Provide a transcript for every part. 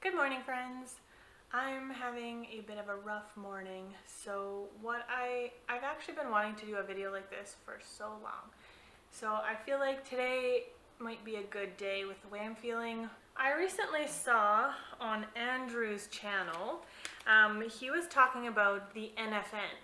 Good morning, friends. I'm having a bit of a rough morning, so I've actually been wanting to do a video like this for so long. So I feel like today might be a good day with the way I'm feeling. I recently saw on Andrew's channel, he was talking about the NFN,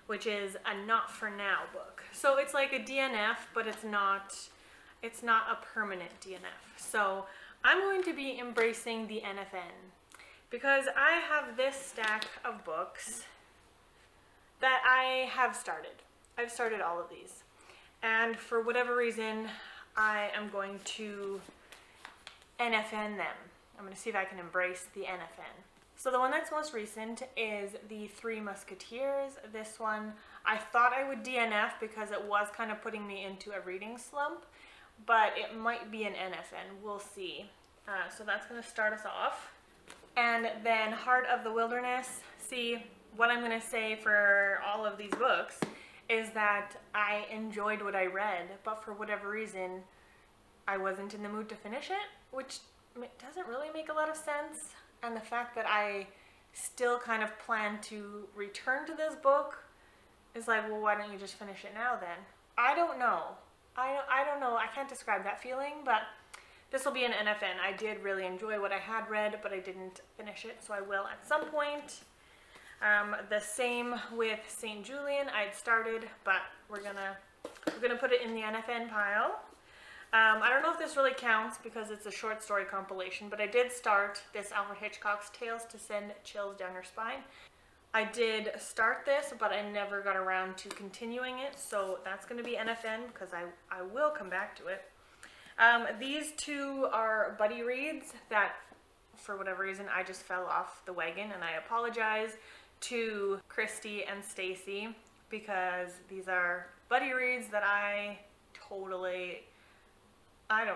which is a not for now book. So it's like a DNF, but it's not a permanent DNF. So I'm going to be embracing the NFN because I have this stack of books that I have started. I've started all of these. And for whatever reason, I am going to NFN them. I'm going to see if I can embrace the NFN. So the one that's most recent is the Three Musketeers. This one, I thought I would DNF because it was kind of putting me into a reading slump, but it might be an NFN. We'll see. So that's going to start us off. And then Heart of the Wilderness. See, what I'm going to say for all of these books is that I enjoyed what I read, but for whatever reason, I wasn't in the mood to finish it, which doesn't really make a lot of sense. And the fact that I still kind of plan to return to this book is like, well, why don't you just finish it now then? I don't know. I don't know. I can't describe that feeling, but this will be an NFN. I did really enjoy what I had read, but I didn't finish it, so I will at some point. The same with St. Julian. I'd started, but we're gonna put it in the NFN pile. I don't know if this really counts because it's a short story compilation, but I did start this Alfred Hitchcock's Tales to Send Chills Down Your Spine. I did start this, but I never got around to continuing it, so that's going to be NFN because I will come back to it. These two are buddy reads that, for whatever reason, I just fell off the wagon, and I apologize to Christy and Stacy because these are buddy reads that I don't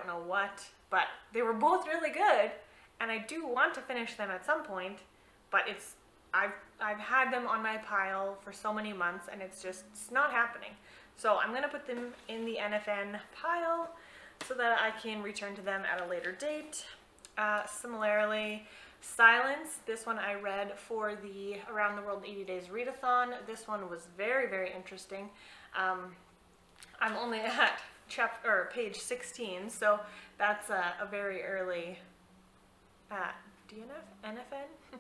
know what, but they were both really good, and I do want to finish them at some point, but I've had them on my pile for so many months, and it's not happening. So I'm going to put them in the NFN pile so that I can return to them at a later date. Similarly, Silence. This one I read for the Around the World in 80 Days readathon. This one was very, very interesting. I'm only at page 16, so that's a very early DNF? NFN?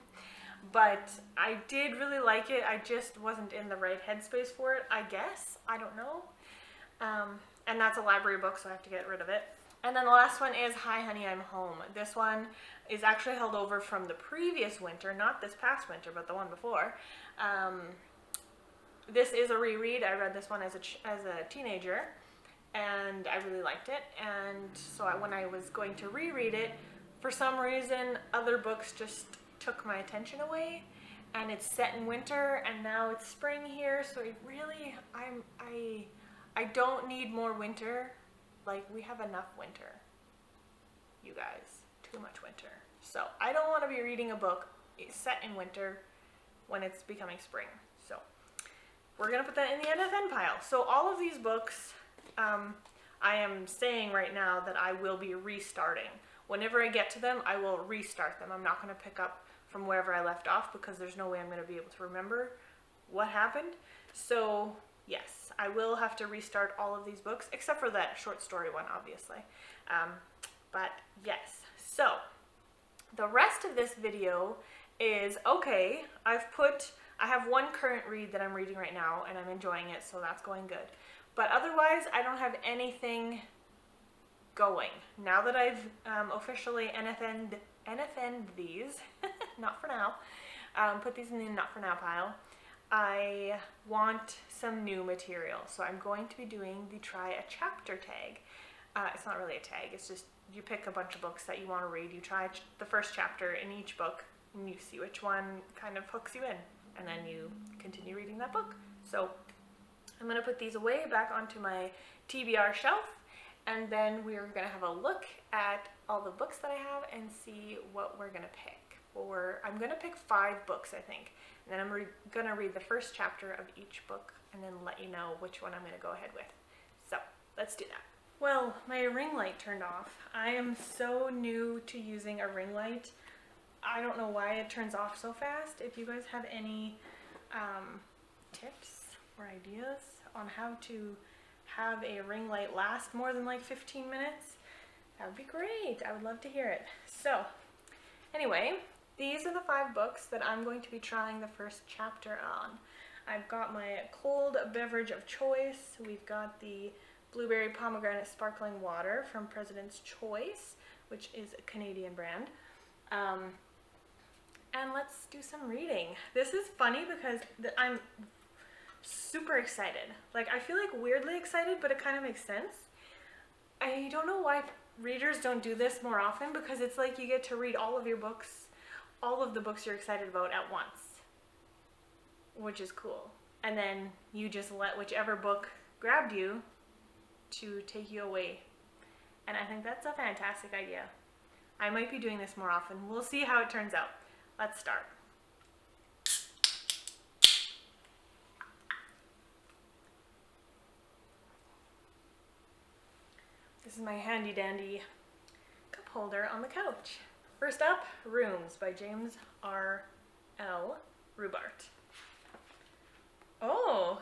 But I did really like it. I just wasn't in the right headspace for it, I guess. I don't know. And that's a library book, so I have to get rid of it. And then the last one is Hi Honey, I'm Home. This one is actually held over from the previous winter, not this past winter, but the one before. This is a reread. I read this one as a teenager, and I really liked it. And so when I was going to reread it, for some reason, other books just took my attention away, and it's set in winter, and now it's spring here, so I don't need more winter. Like, we have enough winter, you guys. Too much winter. So I don't want to be reading a book set in winter when it's becoming spring. So we're gonna put that in the NFN pile. So all of these books, I am saying right now that I will be restarting. Whenever I get to them, I will restart them. I'm not going to pick up from wherever I left off because there's no way I'm going to be able to remember what happened. So yes, I will have to restart all of these books, except for that short story one, obviously. But yes, so the rest of this video is, okay, I have one current read that I'm reading right now, and I'm enjoying it, so that's going good. But otherwise, I don't have anything going. Now that I've officially NFN'd these, not for now, put these in the not for now pile, I want some new material. So I'm going to be doing the try a chapter tag. It's not really a tag, it's just you pick a bunch of books that you want to read, you try the first chapter in each book, and you see which one kind of hooks you in, and then you continue reading that book. So I'm going to put these away back onto my TBR shelf, and then we're going to have a look at all the books that I have and see what we're going to pick. I'm going to pick 5 books, I think, and then I'm going to read the first chapter of each book and then let you know which one I'm going to go ahead with. So let's do that. Well, my ring light turned off. I am so new to using a ring light. I don't know why it turns off so fast. If you guys have any tips or ideas on how to have a ring light last more than like 15 minutes, that would be great. I would love to hear it. So anyway, these are the 5 books that I'm going to be trying the first chapter on. I've got my cold beverage of choice. We've got the blueberry pomegranate sparkling water from President's Choice, which is a Canadian brand. And let's do some reading. This is funny because I'm super excited. Like, I feel like weirdly excited, but it kind of makes sense. I don't know why readers don't do this more often, because it's like you get to read all of your books, all of the books you're excited about at once, which is cool. And then you just let whichever book grabbed you to take you away. And I think that's a fantastic idea. I might be doing this more often. We'll see how it turns out. Let's start. This is my handy dandy cup holder on the couch. First up, Rooms by James R. L. Rubart. Oh,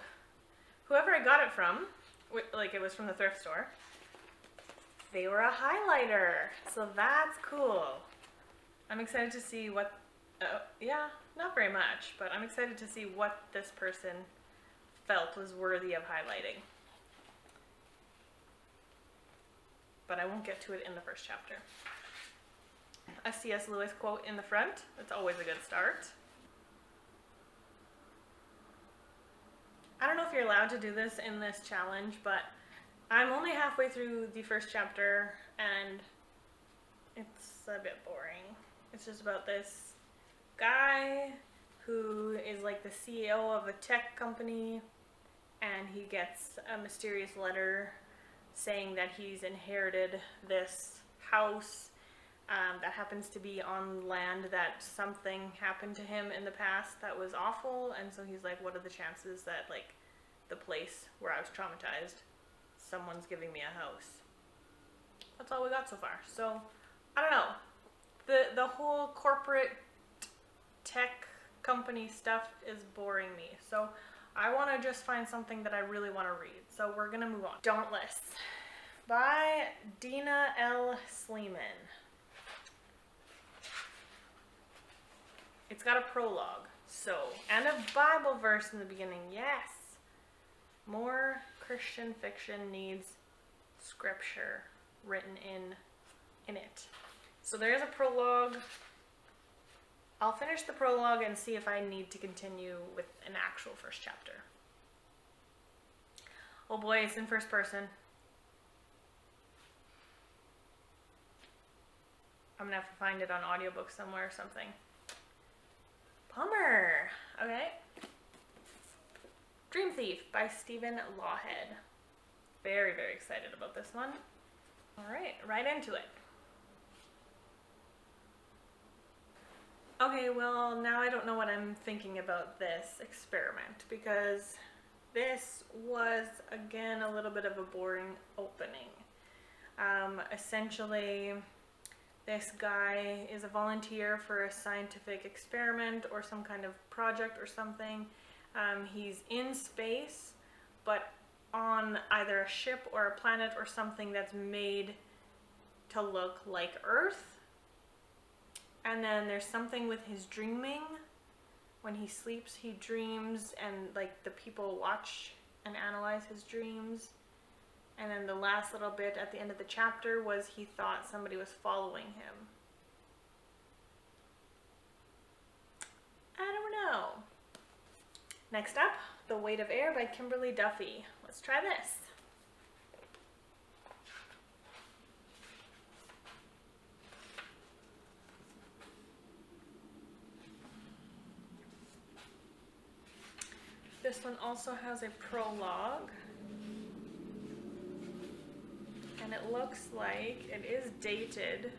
whoever I got it from, like it was from the thrift store, they were a highlighter, so that's cool. I'm excited to see what, yeah, not very much, but I'm excited to see what this person felt was worthy of highlighting. But I won't get to it in the first chapter. A C.S. Lewis quote in the front. That's always a good start. I don't know if you're allowed to do this in this challenge, but I'm only halfway through the first chapter and it's a bit boring. It's just about this guy who is like the CEO of a tech company, and he gets a mysterious letter saying that he's inherited this house that happens to be on land that something happened to him in the past that was awful, and so he's like, what are the chances that like the place where I was traumatized, someone's giving me a house? That's all we got so far. So I don't know, the whole corporate tech company stuff is boring me, so I want to just find something that I really want to read. So we're gonna move on. Dauntless by Dina L. Sleeman. It's got a prologue, so, and a Bible verse in the beginning. Yes, more Christian fiction needs scripture written in it. So there is a prologue. I'll finish the prologue and see if I need to continue with an actual first chapter. Oh boy, it's in first person. I'm gonna have to find it on audiobook somewhere or something. Bummer. Okay. Dream Thief by Stephen Lawhead. Very, very excited about this one. All right into it. Okay, well, now I don't know what I'm thinking about this experiment, because this was, again, a little bit of a boring opening. Essentially, this guy is a volunteer for a scientific experiment or some kind of project or something. He's in space, but on either a ship or a planet or something that's made to look like Earth. And then there's something with his dreaming. When he sleeps, he dreams, and like the people watch and analyze his dreams. And then the last little bit at the end of the chapter was he thought somebody was following him. I don't know. Next up, The Weight of Air by Kimberly Duffy. Let's try this. This one also has a prologue, and it looks like it is dated,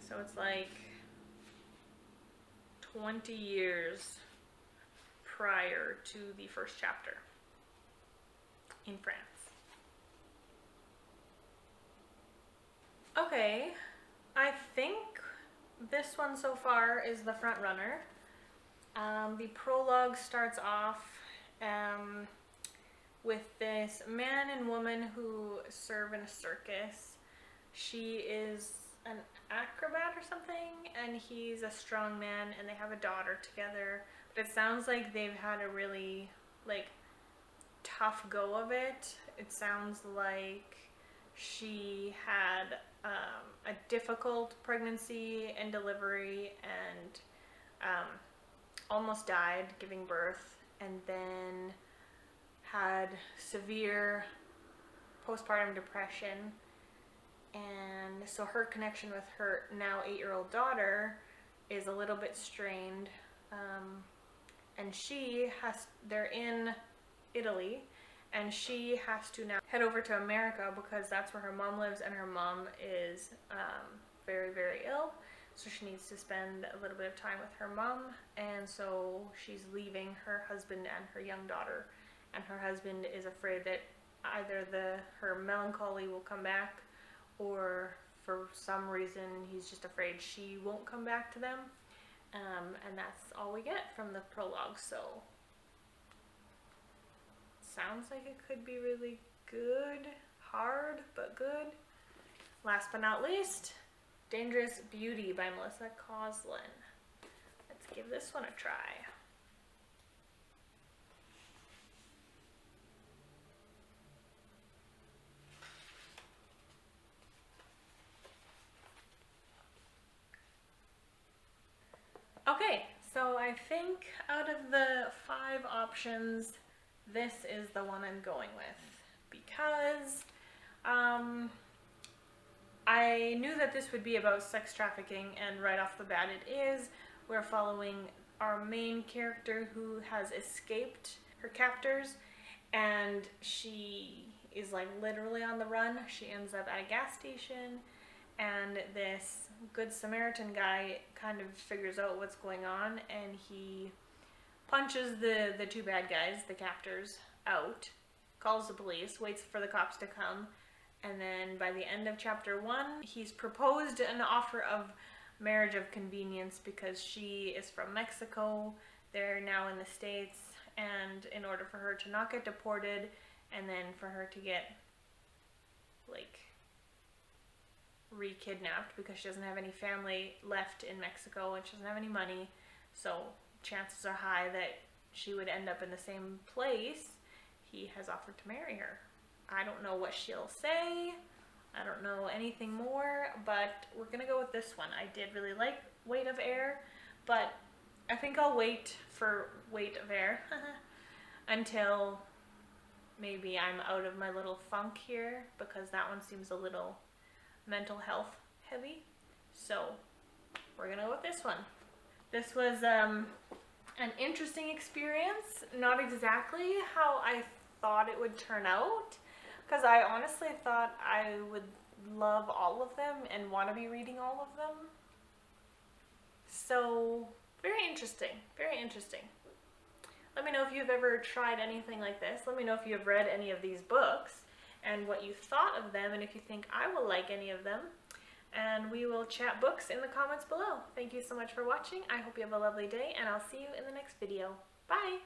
so it's like 20 years prior to the first chapter in France. Okay, I think this one so far is the front runner. The prologue starts off with this man and woman who serve in a circus. She is an acrobat or something, and he's a strong man, and they have a daughter together. But it sounds like they've had a really tough go of it. It sounds like she had a difficult pregnancy and delivery, and almost died giving birth, and then had severe postpartum depression. And so her connection with her now 8-year-old daughter is a little bit strained. And they're in Italy, and she has to now head over to America because that's where her mom lives, and her mom is very, very ill. So she needs to spend a little bit of time with her mom, and so she's leaving her husband and her young daughter. And her husband is afraid that either her melancholy will come back, or for some reason he's just afraid she won't come back to them. And that's all we get from the prologue. So sounds like it could be really good. Hard, but good. Last but not least, Dangerous Beauty by Melissa Coslin. Let's give this one a try. Okay, so I think out of the 5 options, this is the one I'm going with, because I knew that this would be about sex trafficking, and right off the bat it is. We're following our main character who has escaped her captors, and she is literally on the run. She ends up at a gas station, and this Good Samaritan guy kind of figures out what's going on, and he punches the 2 bad guys, the captors, out, calls the police, waits for the cops to come, and then by the end of chapter 1, he's proposed an offer of marriage of convenience because she is from Mexico, they're now in the States, and in order for her to not get deported, and then for her to get re-kidnapped because she doesn't have any family left in Mexico and she doesn't have any money, so chances are high that she would end up in the same place. He has offered to marry her. I don't know what she'll say. I don't know anything more, but we're gonna go with this one. I did really like Weight of Air, but I think I'll wait for Weight of Air until maybe I'm out of my little funk here, because that one seems a little mental health heavy. So we're gonna go with this one. This was an interesting experience, not exactly how I thought it would turn out, because I honestly thought I would love all of them and want to be reading all of them. So very interesting, very interesting. Let me know if you've ever tried anything like this. Let me know if you've read any of these books and what you thought of them, and if you think I will like any of them. And we will chat books in the comments below. Thank you so much for watching. I hope you have a lovely day, and I'll see you in the next video. Bye!